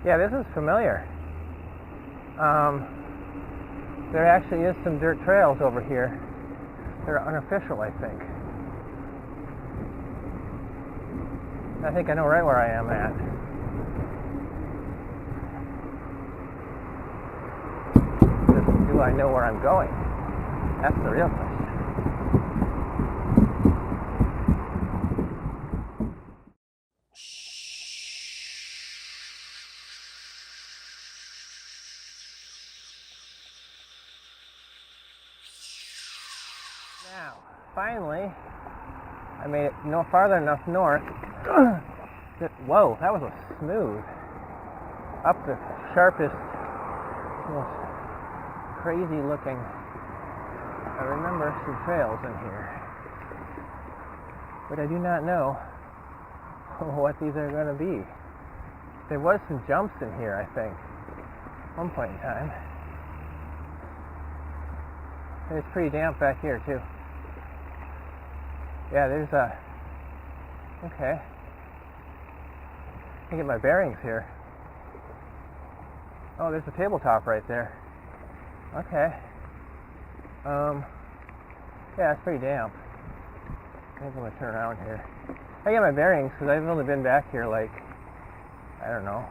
Yeah, this is familiar. There actually is some dirt trails over here. They're unofficial, I think. I think I know right where I am at. Just, do I know where I'm going? That's the real question. Now, finally, I made it no farther enough north. Whoa, that was a smooth. Up the sharpest, most crazy looking. I remember some trails in here, but I do not know what these are going to be. There was some jumps in here, I think, at one point in time. And it's pretty damp back here too. Yeah, there's a... Okay. I get my bearings here. Oh, there's a tabletop right there. Okay. Yeah, it's pretty damp. I think I'm going to turn around here. I get my bearings because I've only been back here like, I don't know,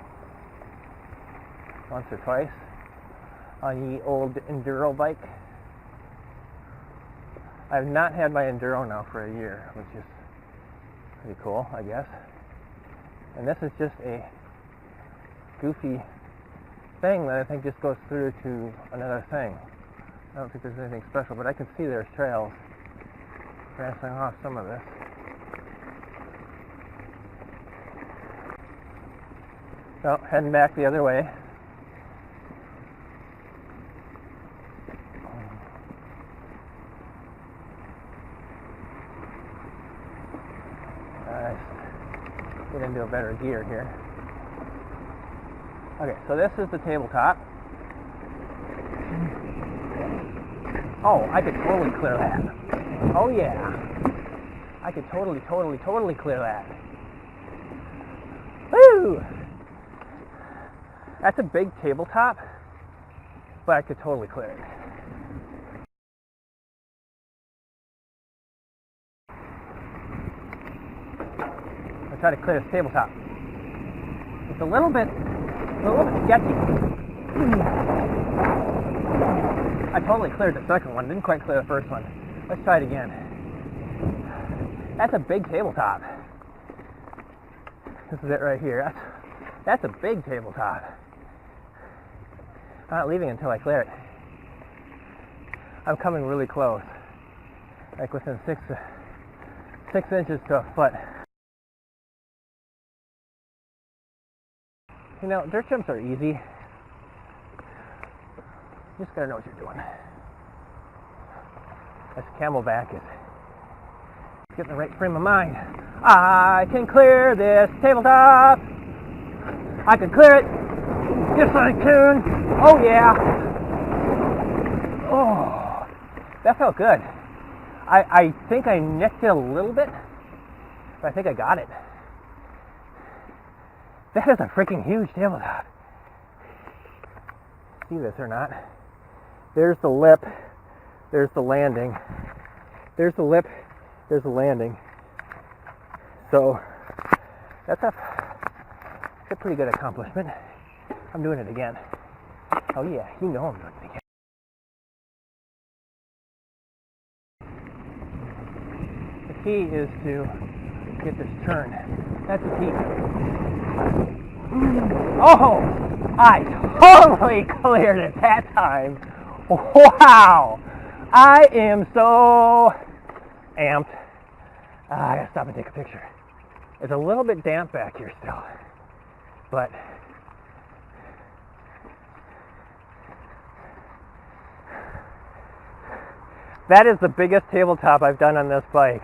once or twice on the old enduro bike. I've not had my enduro now for a year, which is pretty cool, I guess. And this is just a goofy thing that I think just goes through to another thing. I don't think there's anything special, but I can see there's trails branching off some of this. So, heading back the other way. Get into a better gear here. Okay, so this is the tabletop. Oh, I could totally clear that. Oh yeah. I could totally clear that. Woo! That's a big tabletop, but I could totally clear it. I'll try to clear this tabletop. It's a little bit sketchy. I totally cleared the second one, didn't quite clear the first one. Let's try it again. That's a big tabletop. This is it right here. That's a big tabletop. I'm not leaving until I clear it. I'm coming really close, like within 6 inches to a foot. You know, dirt jumps are easy. You just gotta know what you're doing. This camelback is getting the right frame of mind. I can clear this tabletop. I can clear it. Yes, I can. Oh yeah. Oh, that felt good. I think I nicked it a little bit, but I think I got it. That is a freaking huge tabletop. See this or not? There's the lip. There's the landing. There's the lip. There's the landing. So that's a pretty good accomplishment. I'm doing it again. Oh yeah, you know I'm doing it again. The key is to get this turn. That's the key. Oh, I totally cleared it that time. Wow, I am so amped. I gotta stop and take a picture. It's a little bit damp back here still, but that is the biggest tabletop I've done on this bike.